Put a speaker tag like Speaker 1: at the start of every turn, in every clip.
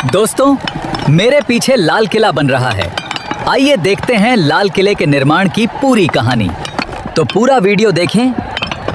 Speaker 1: दोस्तों, मेरे पीछे लाल किला बन रहा है। आइए देखते हैं लाल किले के निर्माण की पूरी कहानी। तो पूरा वीडियो देखें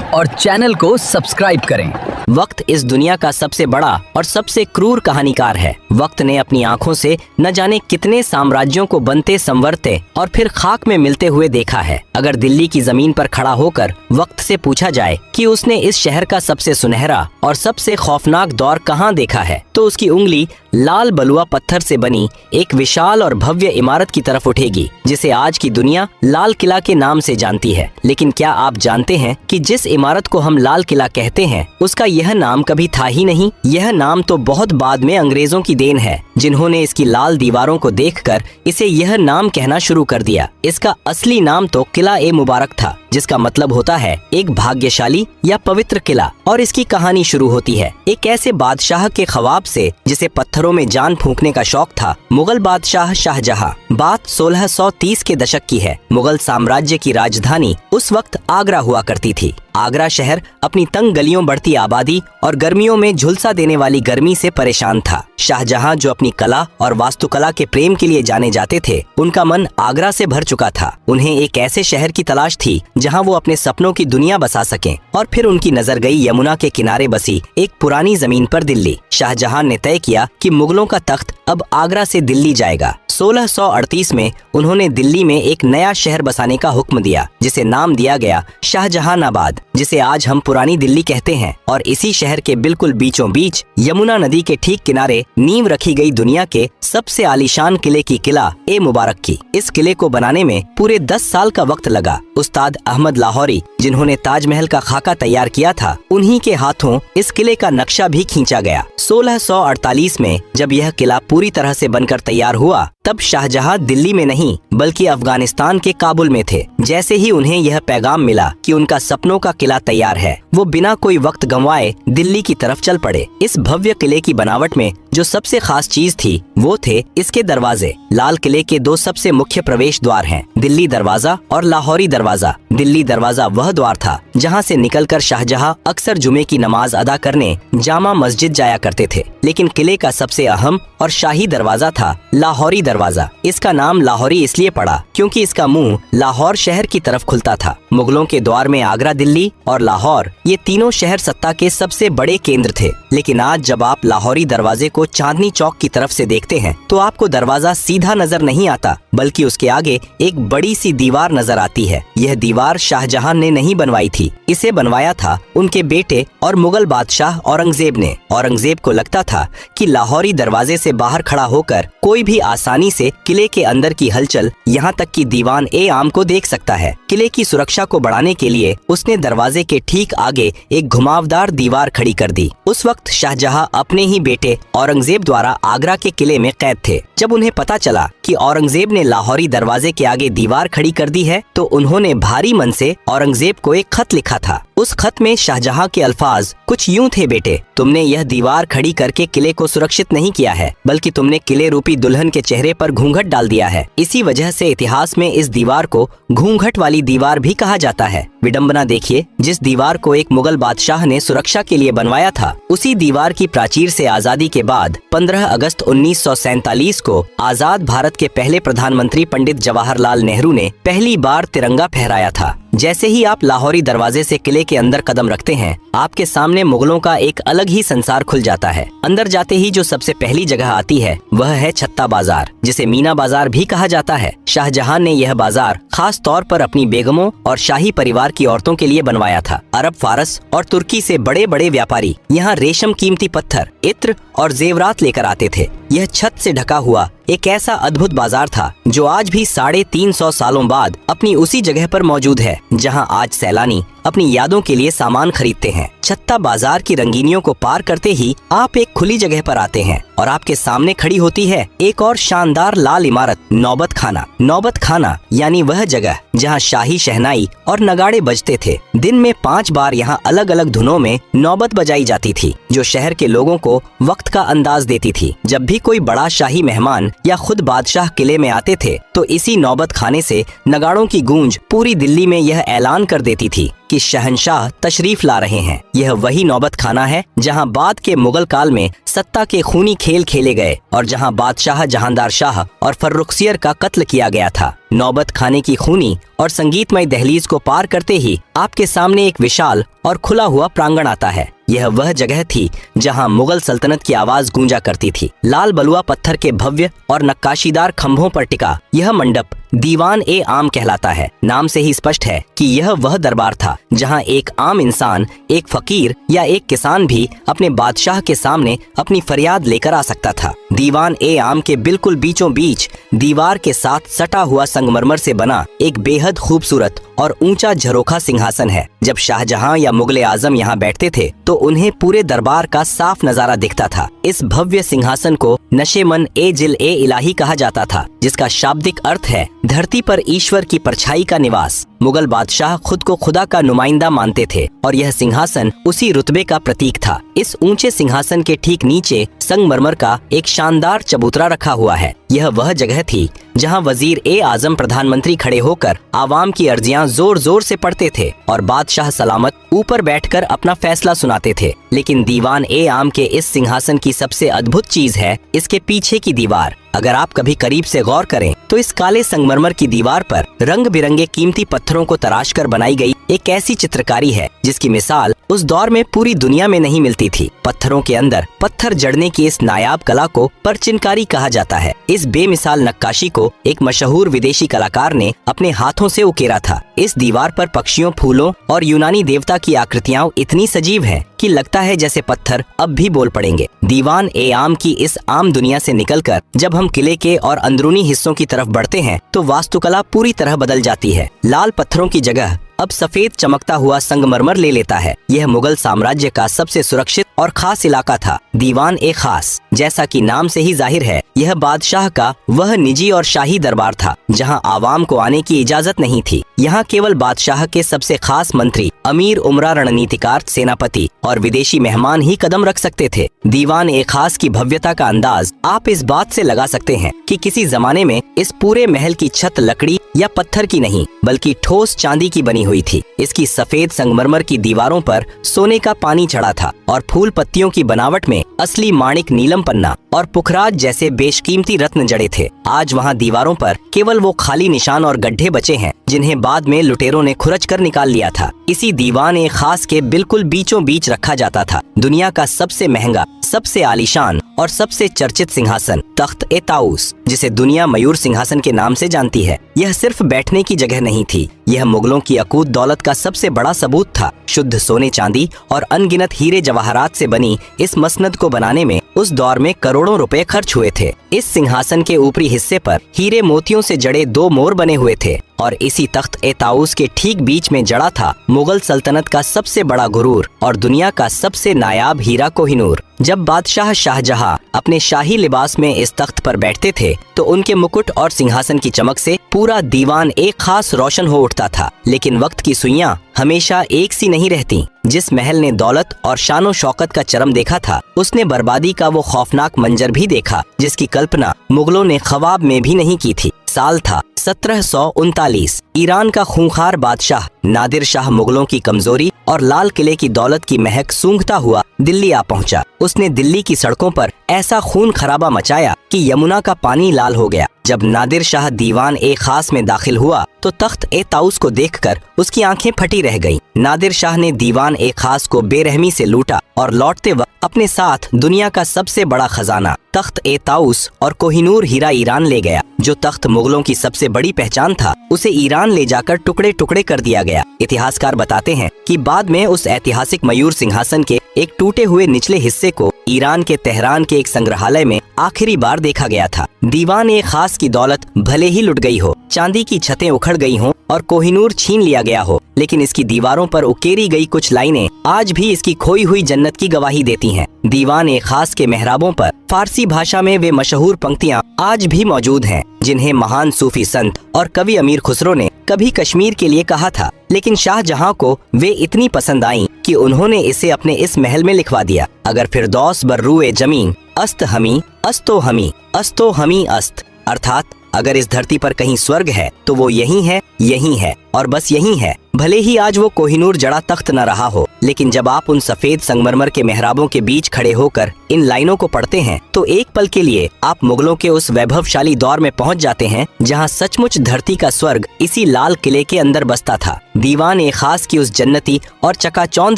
Speaker 1: और चैनल को सब्सक्राइब करें।
Speaker 2: वक्त इस दुनिया का सबसे बड़ा और सबसे क्रूर कहानीकार है। वक्त ने अपनी आंखों से न जाने कितने साम्राज्यों को बनते संवरते और फिर खाक में मिलते हुए देखा है। अगर दिल्ली की जमीन पर खड़ा होकर वक्त से पूछा जाए कि उसने इस शहर का सबसे सुनहरा और सबसे खौफनाक दौर कहाँ देखा है, तो उसकी उंगली लाल बलुआ पत्थर से बनी एक विशाल और भव्य इमारत की तरफ उठेगी, जिसे आज की दुनिया लाल किला के नाम से जानती है। लेकिन क्या आप जानते हैं कि जिस इमारत को हम लाल किला कहते हैं, उसका यह नाम कभी था ही नहीं। यह नाम तो बहुत बाद में अंग्रेजों की देन है, जिन्होंने इसकी लाल दीवारों को देखकर इसे यह नाम कहना शुरू कर दिया। इसका असली नाम तो किला ए मुबारक था, जिसका मतलब होता है एक भाग्यशाली या पवित्र किला। और इसकी कहानी शुरू होती है एक ऐसे बादशाह के ख्वाब से जिसे पत्थरों में जान फूंकने का शौक था, मुगल बादशाह शाहजहां। बात 1630 के दशक की है। मुगल साम्राज्य की राजधानी उस वक्त आगरा हुआ करती थी। आगरा शहर अपनी तंग गलियों, बढ़ती आबादी और गर्मियों में झुलसा देने वाली गर्मी से परेशान था। शाहजहां, जो अपनी कला और वास्तुकला के प्रेम के लिए जाने जाते थे, उनका मन आगरा से भर चुका था। उन्हें एक ऐसे शहर की तलाश थी जहां वो अपने सपनों की दुनिया बसा सकें। और फिर उनकी नजर गई यमुना के किनारे बसी एक पुरानी जमीन पर दिल्ली। शाहजहां ने तय किया कि मुगलों का तख्त अब आगरा से दिल्ली जाएगा। 1638 में उन्होंने दिल्ली में एक नया शहर बसाने का हुक्म दिया, जिसे नाम दिया गया शाहजहानाबाद, जिसे आज हम पुरानी दिल्ली कहते हैं। और इसी शहर के बिल्कुल बीचों बीच यमुना नदी के ठीक किनारे नींव रखी गई दुनिया के सबसे आलीशान किले की, किला ए मुबारक की। इस किले को बनाने में पूरे 10 साल का वक्त लगा। उस्ताद अहमद लाहौरी, जिन्होंने ताजमहल का खाका तैयार किया था, उन्हीं के हाथों इस किले का नक्शा भी खींचा गया। 1648 में जब यह किला पूरी तरह से बनकर तैयार हुआ, तब शाहजहां दिल्ली में नहीं बल्कि अफगानिस्तान के काबुल में थे। जैसे ही उन्हें यह पैगाम मिला कि उनका सपनों का किला तैयार है, वो बिना कोई वक्त गंवाए दिल्ली की तरफ चल पड़े। इस भव्य किले की बनावट में जो सबसे खास चीज थी, वो थे इसके दरवाजे। लाल किले के 2 सबसे मुख्य प्रवेश द्वार हैं, दिल्ली दरवाजा और लाहौरी दरवाजा। दिल्ली दरवाजा वह द्वार था जहां से निकलकर शाहजहां अक्सर जुमे की नमाज अदा करने जामा मस्जिद जाया करते थे। लेकिन किले का सबसे अहम और शाही दरवाजा था लाहौरी दरवाजा। इसका नाम लाहौरी इसलिए पड़ा क्योंकि इसका मुंह लाहौर शहर की तरफ खुलता था। मुगलों के द्वार में आगरा, दिल्ली और लाहौर, ये तीनों शहर सत्ता के सबसे बड़े केंद्र थे। लेकिन आज जब आप लाहौरी दरवाजे को चांदनी चौक की तरफ से देखते हैं, तो आपको दरवाजा सीधा नजर नहीं आता, बल्कि उसके आगे एक बड़ी सी दीवार नजर आती है। यह दीवार शाहजहां ने नहीं बनवाई थी, इसे बनवाया था उनके बेटे और मुगल बादशाह औरंगजेब ने। औरंगजेब को लगता था कि लाहौरी दरवाजे से बाहर खड़ा होकर कोई भी आसानी से किले के अंदर की हलचल, यहाँ तक कि दीवान ए आम को देख सकता है। किले की सुरक्षा को बढ़ाने के लिए उसने दरवाजे के ठीक आगे एक घुमावदार दीवार खड़ी कर दी। उस वक्त शाहजहां अपने ही बेटे औरंगजेब द्वारा आगरा के किले में कैद थे। जब उन्हें पता चला कि औरंगजेब ने लाहौरी दरवाजे के आगे दीवार खड़ी कर दी है, तो उन्होंने भारी मन से औरंगजेब को एक खत लिखा था। उस खत में शाहजहां के अल्फाज कुछ यूं थे: बेटे, तुमने यह दीवार खड़ी करके किले को सुरक्षित नहीं किया है, बल्कि तुमने किले रूपी दुल्हन के चेहरे पर घूंघट डाल दिया है। इसी वजह से इतिहास में इस दीवार को घूंघट वाली दीवार भी कहा जाता है। विडंबना देखिए, जिस दीवार को एक मुगल बादशाह ने सुरक्षा के लिए बनवाया था, उसी दीवार की प्राचीर से आजादी के बाद 15 अगस्त 1947 को आजाद भारत के पहले प्रधानमंत्री पंडित जवाहरलाल नेहरू ने पहली बार तिरंगा फहराया था। जैसे ही आप लाहौरी दरवाजे से किले के अंदर कदम रखते हैं, आपके सामने मुगलों का एक अलग ही संसार खुल जाता है। अंदर जाते ही जो सबसे पहली जगह आती है, वह है छत्ता बाजार, जिसे मीना बाजार भी कहा जाता है। शाहजहां ने यह बाजार खास तौर पर अपनी बेगमों और शाही परिवार की औरतों के लिए बनवाया था। अरब, फारस और तुर्की से बड़े बड़े व्यापारी यहाँ रेशम, कीमती पत्थर, इत्र और जेवरात लेकर आते थे। यह छत से ढका हुआ एक ऐसा अद्भुत बाजार था जो आज भी 350 सालों बाद अपनी उसी जगह पर मौजूद है, जहां आज सैलानी अपनी यादों के लिए सामान खरीदते हैं। छत्ता बाजार की रंगीनियों को पार करते ही आप एक खुली जगह पर आते हैं और आपके सामने खड़ी होती है एक और शानदार लाल इमारत, नौबत खाना। नौबत खाना यानी वह जगह जहां शाही शहनाई और नगाड़े बजते थे। दिन में 5 बार यहाँ अलग अलग धुनों में नौबत बजाई जाती थी, जो शहर के लोगों को वक्त का अंदाज देती थी। जब भी कोई बड़ा शाही मेहमान या खुद बादशाह किले में आते थे, तो इसी नौबत खाने से नगाड़ों की गूंज पूरी दिल्ली में यह ऐलान कर देती थी कि शहंशाह तशरीफ ला रहे हैं। यह वही नौबत खाना है जहां बाद के मुगल काल में सत्ता के खूनी खेल खेले गए और जहां बादशाह जहांदार शाह और फर्रुखसियर का कत्ल किया गया था। नौबत खाने की खूनी और संगीतमय दहलीज को पार करते ही आपके सामने एक विशाल और खुला हुआ प्रांगण आता है। यह वह जगह थी जहां मुगल सल्तनत की आवाज गूंजा करती थी। लाल बलुआ पत्थर के भव्य और नक्काशीदार खंभों पर टिका यह मंडप दीवान ए आम कहलाता है। नाम से ही स्पष्ट है कि यह वह दरबार था जहां एक आम इंसान, एक फकीर या एक किसान भी अपने बादशाह के सामने अपनी फरियाद लेकर आ सकता था। दीवान ए आम के बिल्कुल बीचों बीच दीवार के साथ सटा हुआ संगमरमर से बना एक बेहद खूबसूरत और ऊंचा झरोखा सिंहासन है। जब शाहजहां या मुगले आजम यहाँ बैठते थे तो उन्हें पूरे दरबार का साफ नजारा दिखता था। इस भव्य सिंहासन को नशेमन ए जिल ए इलाही कहा जाता था, जिसका शाब्दिक अर्थ है धरती पर ईश्वर की परछाई का निवास। मुगल बादशाह खुद को खुदा का नुमाइंदा मानते थे और यह सिंहासन उसी रुतबे का प्रतीक था। इस ऊंचे सिंहासन के ठीक नीचे संगमरमर का एक शानदार चबूतरा रखा हुआ है। यह वह जगह थी जहां वजीर ए आजम प्रधानमंत्री खड़े होकर आवाम की अर्जियां जोर जोर से पढ़ते थे और बादशाह सलामत ऊपर बैठकर अपना फैसला सुनाते थे। लेकिन दीवान ए आम के इस सिंहासन की सबसे अद्भुत चीज है इसके पीछे की दीवार। अगर आप कभी करीब से गौर करें तो इस काले संगमरमर की दीवार पर रंग बिरंगे कीमती पत्थरों को तराश कर बनाई गई एक ऐसी चित्रकारी है जिसकी मिसाल उस दौर में पूरी दुनिया में नहीं मिलती थी। पत्थरों के अंदर पत्थर जड़ने की इस नायाब कला को परचिनकारी कहा जाता है। इस बेमिसाल नक्काशी को एक मशहूर विदेशी कलाकार ने अपने हाथों से उकेरा था। इस दीवार पर पक्षियों, फूलों और यूनानी देवता की आकृतियां इतनी सजीव हैं कि लगता है जैसे पत्थर अब भी बोल पड़ेंगे। दीवान ए आम की इस आम दुनिया से निकलकर जब हम किले के और अंदरूनी हिस्सों की तरफ बढ़ते हैं तो वास्तुकला पूरी तरह बदल जाती है। लाल पत्थरों की जगह अब सफेद चमकता हुआ संगमरमर ले लेता है। यह मुगल साम्राज्य का सबसे सुरक्षित और खास इलाका था। दीवान ए खास, जैसा कि नाम से ही जाहिर है, यह बादशाह का वह निजी और शाही दरबार था जहां आवाम को आने की इजाजत नहीं थी। यहाँ केवल बादशाह के सबसे खास मंत्री, अमीर उमरा, रणनीतिकार, सेनापति और विदेशी मेहमान ही कदम रख सकते थे। दीवान ए खास की भव्यता का अंदाज आप इस बात से लगा सकते हैं कि किसी जमाने में इस पूरे महल की छत लकड़ी या पत्थर की नहीं बल्कि ठोस चांदी की बनी हुई थी। इसकी सफेद संगमरमर की दीवारों पर सोने का पानी चढ़ा था और फूल पत्तियों की बनावट में असली माणिक, नीलम पन्ना और पुखराज जैसे बेशकीमती रत्न जड़े थे। आज वहाँ दीवारों पर केवल वो खाली निशान और गड्ढे बचे हैं जिन्हें बाद में लुटेरों ने खुरच कर निकाल लिया था। इसी दीवान ए खास के बिल्कुल बीचों बीच रखा जाता था दुनिया का सबसे महंगा, सबसे आलीशान और सबसे चर्चित सिंहासन, तख्त ए ताऊस, जिसे दुनिया मयूर सिंहासन के नाम से जानती है। यह सिर्फ बैठने की जगह नहीं थी, यह मुगलों की अकूत दौलत का सबसे बड़ा सबूत था। शुद्ध सोने, चांदी और अनगिनत हीरे जवाहरात से बनी इस मसनद को बनाने में उस दौर में करोड़ों रुपए खर्च हुए थे। इस सिंहासन के ऊपरी हिस्से पर हीरे मोतियों से जड़े 2 मोर बने हुए थे और इसी तख्त ए ताऊस के ठीक बीच में जड़ा था मुगल सल्तनत का सबसे बड़ा गुरूर और दुनिया का सबसे नायाब हीरा कोहिनूर। जब बादशाह शाहजहां अपने शाही लिबास में इस तख्त पर बैठते थे तो उनके मुकुट और सिंहासन की चमक से पूरा दीवान एक खास रोशन हो उठता था। लेकिन वक्त की सुइयां हमेशा एक सी नहीं रहती। जिस महल ने दौलत और शानो शौकत का चरम देखा था, उसने बर्बादी का वो खौफनाक मंजर भी देखा जिसकी कल्पना मुगलों ने ख्वाब में भी नहीं की थी। साल था 1739। ईरान का खूंखार बादशाह नादिर शाह मुगलों की कमजोरी और लाल किले की दौलत की महक सूंघता हुआ दिल्ली आ पहुंचा। उसने दिल्ली की सड़कों पर ऐसा खून खराबा मचाया कि यमुना का पानी लाल हो गया। जब नादिर शाह दीवान ए खास में दाखिल हुआ तो तख्त ए ताऊस को देखकर उसकी आंखें फटी रह गईं। नादिर शाह ने दीवान ए खास को बेरहमी से लूटा और लौटते वक्त अपने साथ दुनिया का सबसे बड़ा खजाना तख्त ए ताऊस और कोहिनूर हीरा ईरान ले गया। जो तख्त मुगलों की सबसे बड़ी पहचान था, उसे ईरान ले जाकर टुकड़े टुकड़े कर दिया गया। इतिहासकार बताते हैं कि बाद में उस ऐतिहासिक मयूर सिंहासन के एक टूटे हुए निचले हिस्से को ईरान के तेहरान के एक संग्रहालय में आखिरी बार देखा गया था। दीवान ए खास की दौलत भले ही लुट गई हो, चांदी की छतें उखड़ गई हों और कोहिनूर छीन लिया गया हो, लेकिन इसकी दीवारों पर उकेरी गई कुछ लाइनें आज भी इसकी खोई हुई जन्नत की गवाही देती हैं। दीवान ए खास के मेहराबों पर फारसी भाषा में वे मशहूर पंक्तियां आज भी मौजूद हैं जिन्हें महान सूफी संत और कवि अमीर खुसरो ने कभी कश्मीर के लिए कहा था, लेकिन शाहजहां को वे इतनी पसंद आईं कि उन्होंने इसे अपने इस महल में लिखवा दिया। अगर फिरदौस बर्रुए जमीन अस्त हमी अस्तो हमी अस्तो हमी अस्त, अर्थात अगर इस धरती पर कहीं स्वर्ग है तो वो यही है यही है और बस यही है। भले ही आज वो कोहिनूर जड़ा तख्त न रहा हो, लेकिन जब आप उन सफेद संगमरमर के मेहराबों के बीच खड़े होकर इन लाइनों को पढ़ते हैं तो एक पल के लिए आप मुगलों के उस वैभवशाली दौर में पहुंच जाते हैं जहां सचमुच धरती का स्वर्ग इसी लाल किले के अंदर बसता था। दीवान ए खास की उस जन्नती और चकाचौंध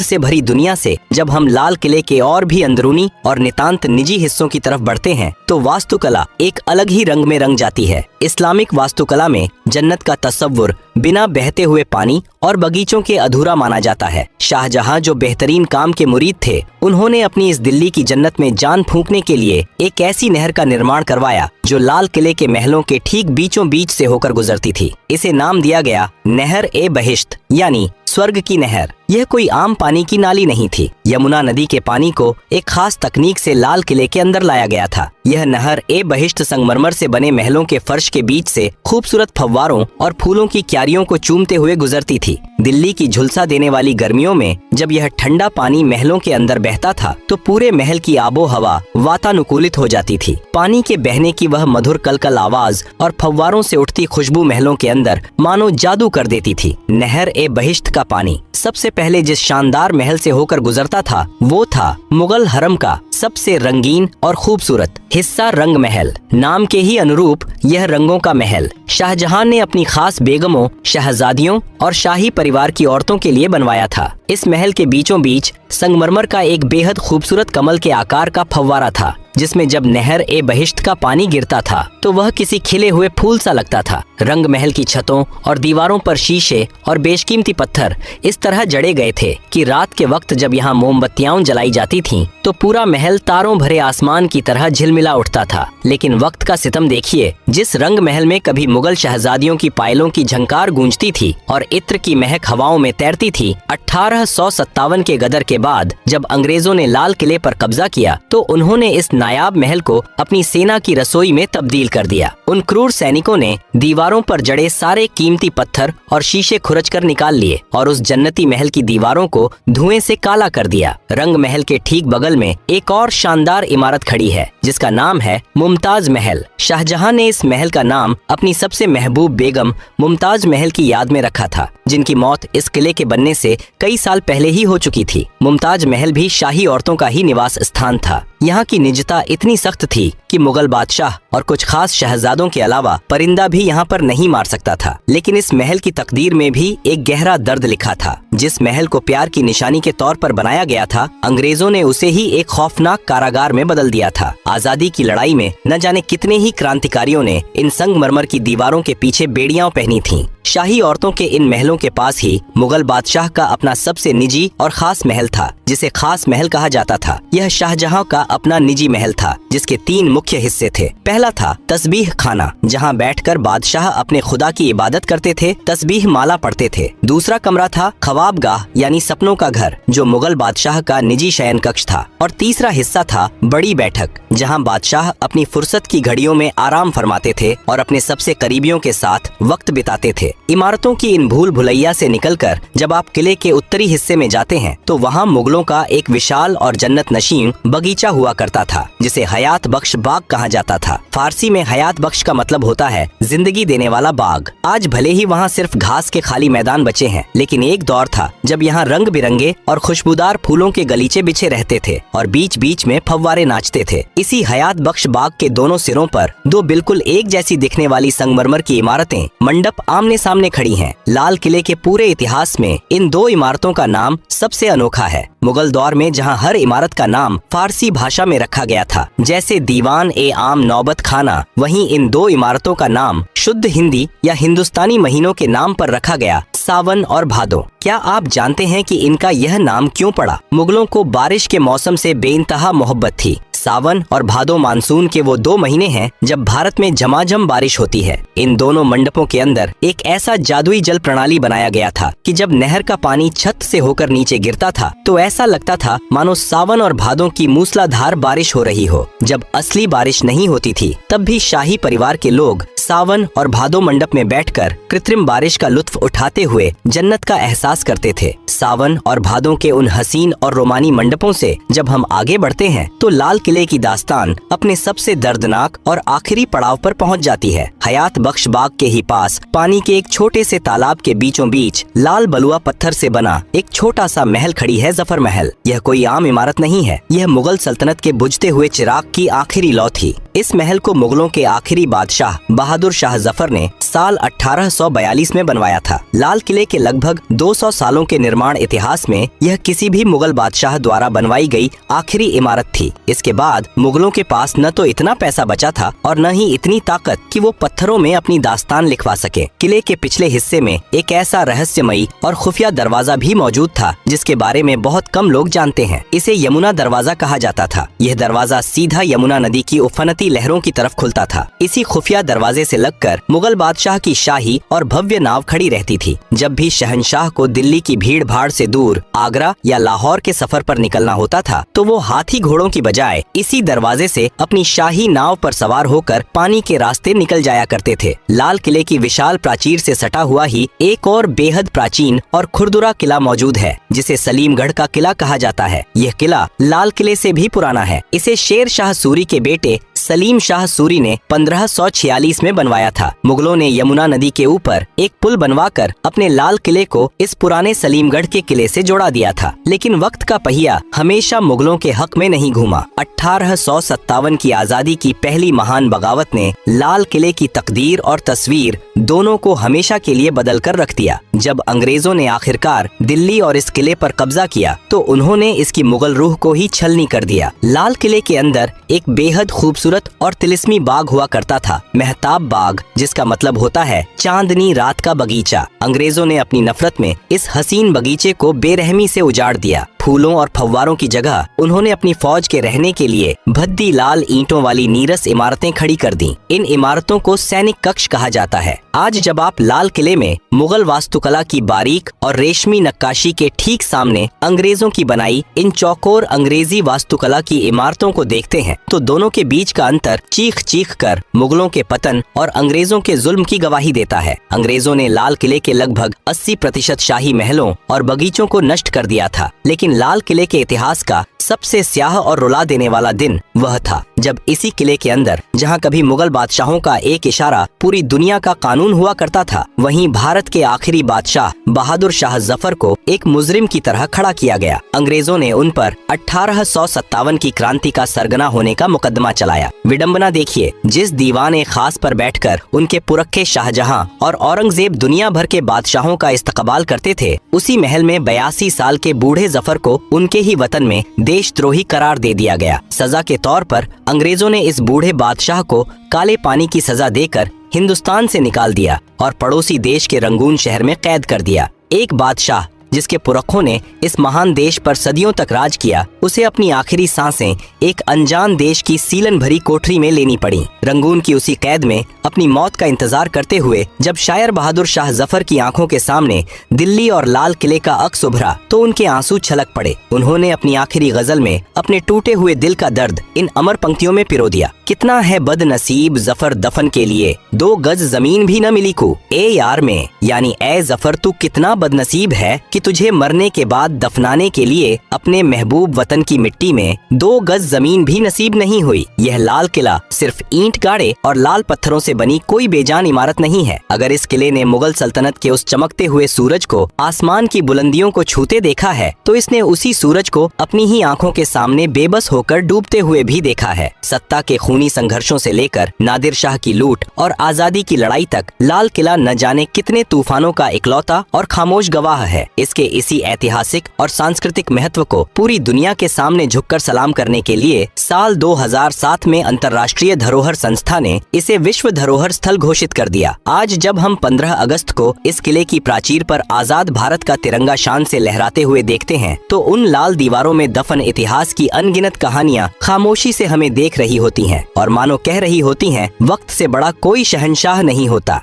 Speaker 2: से भरी दुनिया से जब हम लाल किले के और भी अंदरूनी और नितांत निजी हिस्सों की तरफ बढ़ते हैं तो वास्तुकला एक अलग ही रंग में रंग जाती है। इस्लामिक वास्तुकला में जन्नत का तस्वुर बिना बहते हुए पानी और बगीचों के अधूरा माना जाता है। शाहजहां जो बेहतरीन काम के मुरीद थे, उन्होंने अपनी इस दिल्ली की जन्नत में जान फूंकने के लिए एक ऐसी नहर का निर्माण करवाया जो लाल किले के महलों के ठीक बीचों बीच से होकर गुजरती थी। इसे नाम दिया गया नहर ए बहिश्त यानी स्वर्ग की नहर। यह कोई आम पानी की नाली नहीं थी। यमुना नदी के पानी को एक खास तकनीक से लाल किले के अंदर लाया गया था। यह नहर ए बहिश्त संगमरमर से बने महलों के फर्श के बीच से खूबसूरत फव्वारों और फूलों की क्यारियों को चूमते हुए गुजरती थी। दिल्ली की झुलसा देने वाली गर्मियों में जब यह ठंडा पानी महलों के अंदर बहता था तो पूरे महल की आबो हवा वातानुकूलित हो जाती थी। पानी के बहने की वह मधुर कलकल आवाज और फव्वारों से उठती खुशबू महलों के अंदर मानो जादू कर देती थी। नहर ए बहिश्त का पानी सबसे पहले जिस शानदार महल से होकर गुजरता था वो था मुगल हरम का सबसे रंगीन और खूबसूरत हिस्सा रंग महल। नाम के ही अनुरूप यह रंगों का महल शाहजहां ने अपनी खास बेगमों, शहजादियों और शाही परिवार की औरतों के लिए बनवाया था। इस महल के बीचों बीच संगमरमर का एक बेहद खूबसूरत कमल के आकार का फव्वारा था जिसमें जब नहर ए बहिश्त का पानी गिरता था तो वह किसी खिले हुए फूल सा लगता था। रंग महल की छतों और दीवारों पर शीशे और बेशकीमती पत्थर इस तरह जड़े गए थे कि रात के वक्त जब यहाँ मोमबत्तियां जलाई जाती थीं तो पूरा महल तारों भरे आसमान की तरह झिलमिला उठता था। लेकिन वक्त का सितम देखिए, जिस रंग महल में कभी मुगल शहजादियों की पायलों की झंकार गूंजती थी और इत्र की महक हवाओं में तैरती थी, 1857 के गदर के बाद जब अंग्रेजों ने लाल किले पर कब्जा किया तो उन्होंने इस नायाब महल को अपनी सेना की रसोई में तब्दील कर दिया। उन क्रूर सैनिकों ने दीवारों पर जड़े सारे कीमती पत्थर और शीशे खुरच कर निकाल लिए और उस जन्नती महल की दीवारों को धुएं से काला कर दिया। रंग महल के ठीक बगल में एक और शानदार इमारत खड़ी है जिसका नाम है मुमताज महल। शाहजहां ने इस महल का नाम अपनी सबसे महबूब बेगम मुमताज महल की याद में रखा था, जिनकी मौत इस किले के बनने से कई साल पहले ही हो चुकी थी। मुमताज महल भी शाही औरतों का ही निवास स्थान था। यहाँ की निजता इतनी सख्त थी कि मुगल बादशाह और कुछ खास शहजादों के अलावा परिंदा भी यहाँ पर नहीं मार सकता था। लेकिन इस महल की तकदीर में भी एक गहरा दर्द लिखा था। जिस महल को प्यार की निशानी के तौर पर बनाया गया था, अंग्रेजों ने उसे ही एक खौफनाक कारागार में बदल दिया था। आजादी की लड़ाई में न जाने कितने ही क्रांतिकारियों ने इन संगमरमर की दीवारों के पीछे बेड़ियां पहनी थीं। शाही औरतों के इन महलों के पास ही मुगल बादशाह का अपना सबसे निजी और खास महल था, जिसे खास महल कहा जाता था। यह शाहजहां का अपना निजी महल था जिसके 3 मुख्य हिस्से थे। पहला था तस्बीह खाना, जहां बैठकर बादशाह अपने खुदा की इबादत करते थे, तस्बीह माला पढ़ते थे। दूसरा कमरा था ख्वाबगाह यानी सपनों का घर, जो मुगल बादशाह का निजी शयन कक्ष था। और तीसरा हिस्सा था बड़ी बैठक, जहां बादशाह अपनी फुर्सत की घड़ियों में आराम फरमाते थे और अपने सबसे करीबियों के साथ वक्त बिताते थे। इमारतों की इन भूल भुलैया से निकलकर जब आप किले के उत्तरी हिस्से में जाते हैं तो वहाँ मुगलों का एक विशाल और जन्नत नशीन बगीचा हुआ करता था, जिसे हयात बख्श बाग कहा जाता था। फारसी में हयात बख्श का मतलब होता है जिंदगी देने वाला बाग। आज भले ही वहाँ सिर्फ घास के खाली मैदान बचे हैं, लेकिन एक दौर था जब यहाँ रंग बिरंगे और खुशबूदार फूलों के गलीचे बिछे रहते थे और बीच बीच में फव्वारे नाचते थे। इसी हयात बख्श बाग के दोनों सिरों पर 2 बिल्कुल एक जैसी दिखने वाली संगमरमर की इमारतें मंडप आमने सामने खड़ी हैं। लाल किले के पूरे इतिहास में इन 2 इमारतों का नाम सबसे अनोखा है। मुगल दौर में जहां हर इमारत का नाम फारसी भाषा में रखा गया था, जैसे दीवान ए आम नौबत खाना, वहीं इन 2 इमारतों का नाम शुद्ध हिंदी या हिंदुस्तानी महीनों के नाम पर रखा गया, सावन और भादो। क्या आप जानते हैं कि इनका यह नाम क्यों पड़ा? मुगलों को बारिश के मौसम से बेइंतहा मोहब्बत थी। सावन और भादो मानसून के वो 2 महीने हैं जब भारत में झमाझम बारिश होती है। इन दोनों मंडपों के अंदर एक ऐसा जादुई जल प्रणाली बनाया गया था कि जब नहर का पानी छत से होकर नीचे गिरता था तो ऐसा लगता था मानो सावन और भादों की मूसलाधार बारिश हो रही हो। जब असली बारिश नहीं होती थी तब भी शाही परिवार के लोग सावन और भादो मंडप में बैठकर कृत्रिम बारिश का लुत्फ उठाते हुए जन्नत का एहसास करते थे। सावन और भादों के उन हसीन और रोमानी मंडपों से जब हम आगे बढ़ते हैं तो लाल किले की दास्तान अपने सबसे दर्दनाक और आखिरी पड़ाव पर पहुंच जाती है। हयात बख्श बाग के ही पास पानी के एक छोटे से तालाब के बीचों बीच लाल बलुआ पत्थर से बना एक छोटा सा महल खड़ी है जफर महल। यह कोई आम इमारत नहीं है, यह मुगल सल्तनत के बुझते हुए चिराग की आखिरी लौ थी। इस महल को मुगलों के आखिरी बादशाह बहादुर शाह जफर ने साल 1842 में बनवाया था। लाल किले के लगभग 200 सालों के निर्माण इतिहास में यह किसी भी मुगल बादशाह द्वारा बनवाई गई आखिरी इमारत थी। इसके बाद मुगलों के पास न तो इतना पैसा बचा था और न ही इतनी ताकत कि वो पत्थरों में अपनी दास्तान लिखवा सके। किले के पिछले हिस्से में एक ऐसा रहस्यमयी और खुफिया दरवाजा भी मौजूद था जिसके बारे में बहुत कम लोग जानते हैं। इसे यमुना दरवाजा कहा जाता था। यह दरवाजा सीधा यमुना नदी की उफनती लहरों की तरफ खुलता था। इसी खुफिया दरवाजे से लगकर मुगल बादशाह की शाही और भव्य नाव खड़ी रहती थी। जब भी शहंशाह को दिल्ली की भीड़ भाड़ से दूर आगरा या लाहौर के सफर पर निकलना होता था तो वो हाथी घोड़ों की बजाय इसी दरवाजे से अपनी शाही नाव पर सवार होकर पानी के रास्ते निकल जाया करते थे। लाल किले की विशाल प्राचीर से सटा हुआ ही एक और बेहद प्राचीन और खुरदुरा किला मौजूद है जिसे सलीमगढ़ का किला कहा जाता है। यह किला लाल किले से भी पुराना है। इसे शेर शाह सूरी के बेटे सलीम शाह सूरी ने 1546 में बनवाया था। मुगलों ने यमुना नदी के ऊपर एक पुल बनवाकर अपने लाल किले को इस पुराने सलीमगढ़ के किले से जोड़ा दिया था। लेकिन वक्त का पहिया हमेशा मुगलों के हक में नहीं घूमा। 1857 की आजादी की पहली महान बगावत ने लाल किले की तकदीर और तस्वीर दोनों को हमेशा के लिए बदल कर रख दिया। जब अंग्रेजों ने आखिरकार दिल्ली और इस किले पर कब्जा किया तो उन्होंने इसकी मुगल रूह को ही छलनी कर दिया। लाल किले के अंदर एक बेहद खूबसूरत और तिलिस्मी बाग हुआ करता था, महताब बाग, जिसका मतलब होता है चांदनी रात का बगीचा। अंग्रेजों ने अपनी नफरत में इस हसीन बगीचे को बेरहमी से उजाड़ दिया। फूलों और फव्वारों की जगह उन्होंने अपनी फौज के रहने के लिए भद्दी लाल ईंटों वाली नीरस इमारतें खड़ी कर दी। इन इमारतों को सैनिक कक्ष कहा जाता है। आज जब आप लाल किले में मुगल वास्तुकला की बारीक और रेशमी नक्काशी के ठीक सामने अंग्रेजों की बनाई इन चौकोर अंग्रेजी वास्तुकला की इमारतों को देखते हैं तो दोनों के बीच का अंतर चीख चीख कर मुगलों के पतन और अंग्रेजों के जुल्म की गवाही देता है। अंग्रेजों ने लाल किले के लगभग 80% शाही महलों और बगीचों को नष्ट कर दिया था, लेकिन लाल किले के इतिहास का सबसे स्याह और रुला देने वाला दिन वह था जब इसी किले के अंदर, जहां कभी मुगल बादशाहों का एक इशारा पूरी दुनिया का कानून हुआ करता था, वहीं भारत के आखिरी बादशाह बहादुर शाह जफर को एक मुजरिम की तरह खड़ा किया गया। अंग्रेजों ने उन पर 1857 की क्रांति का सरगना होने का मुकदमा चलाया। विडंबना देखिए, जिस दीवान खास पर बैठकर उनके पुरखे शाहजहां और औरंगजेब दुनिया भर के बादशाहों का इस्तकबाल करते थे, उसी महल में 82 साल के बूढ़े जफर को उनके ही वतन में देशद्रोही करार दे दिया गया। सजा के तौर पर अंग्रेजों ने इस बूढ़े बादशाह को काले पानी की सजा देकर हिंदुस्तान से निकाल दिया और पड़ोसी देश के रंगून शहर में कैद कर दिया। एक बादशाह जिसके पुरखों ने इस महान देश पर सदियों तक राज किया, उसे अपनी आखिरी सांसें एक अनजान देश की सीलन भरी कोठरी में लेनी पड़ी। रंगून की उसी कैद में अपनी मौत का इंतजार करते हुए जब शायर बहादुर शाह जफर की आंखों के सामने दिल्ली और लाल किले का अक्स उभरा तो उनके आंसू छलक पड़े। उन्होंने अपनी आखिरी गजल में अपने टूटे हुए दिल का दर्द इन अमर पंक्तियों में पिरो दिया। कितना है बदनसीब जफर दफन के लिए, 2 गज जमीन भी न मिली को। ए यार में, यानी ए जफर तू कितना बदनसीब है कि तुझे मरने के बाद दफनाने के लिए अपने महबूब वतन की मिट्टी में 2 गज जमीन भी नसीब नहीं हुई। यह लाल किला सिर्फ ईंट गाड़े और लाल पत्थरों से बनी कोई बेजान इमारत नहीं है। अगर इस किले ने मुगल सल्तनत के उस चमकते हुए सूरज को आसमान की बुलंदियों को छूते देखा है तो इसने उसी सूरज को अपनी ही आंखों के सामने बेबस होकर डूबते हुए भी देखा है। सत्ता के खूनी संघर्षों से लेकर नादिर शाह की लूट और आजादी की लड़ाई तक लाल किला न जाने कितने तूफानों का इकलौता और खामोश गवाह है। इसके इसी ऐतिहासिक और सांस्कृतिक महत्व को पूरी दुनिया के सामने झुककर सलाम करने के लिए साल 2007 में अंतर्राष्ट्रीय धरोहर संस्था ने इसे विश्व धरोहर स्थल घोषित कर दिया। आज जब हम 15 अगस्त को इस किले की प्राचीर पर आजाद भारत का तिरंगा शान से लहराते हुए देखते हैं तो उन लाल दीवारों में दफन इतिहास की अनगिनत कहानियां खामोशी से हमें देख रही होती हैं और मानो कह रही होती हैं, वक्त से बड़ा कोई शहंशाह नहीं होता।